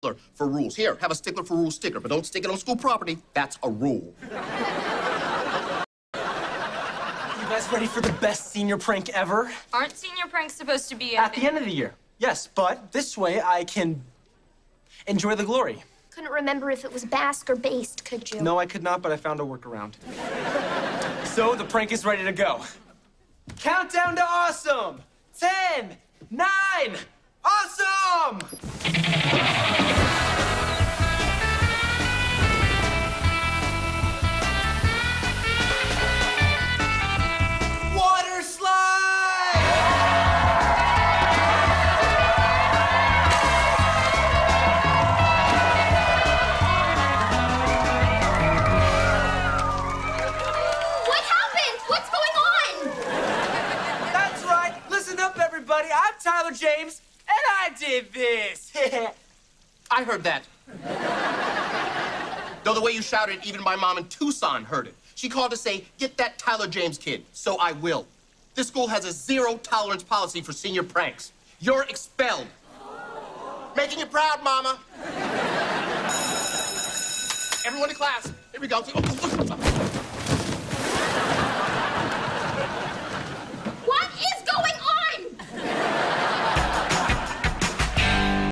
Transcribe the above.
for rules. Here, have a stickler for rules sticker, but don't stick it on school property. That's a rule. You guys ready for the best senior prank ever? Aren't senior pranks supposed to be at the end of the year? Yes, but this way I can enjoy the glory. Couldn't remember if it was Basque or based, could you? No, I could not, but I found a workaround. So the prank is ready to go. Countdown to awesome! 10, 9, awesome! Water slide! What happened? What's going on? That's right. Listen up, everybody. I'm Tyler James, and I did this. I heard that. Though the way you shouted, even my mom in Tucson heard it. She called to say, get that Tyler James kid. So I will. This school has a zero-tolerance policy for senior pranks. You're expelled. Making you proud, Mama. Everyone in class. Here we go.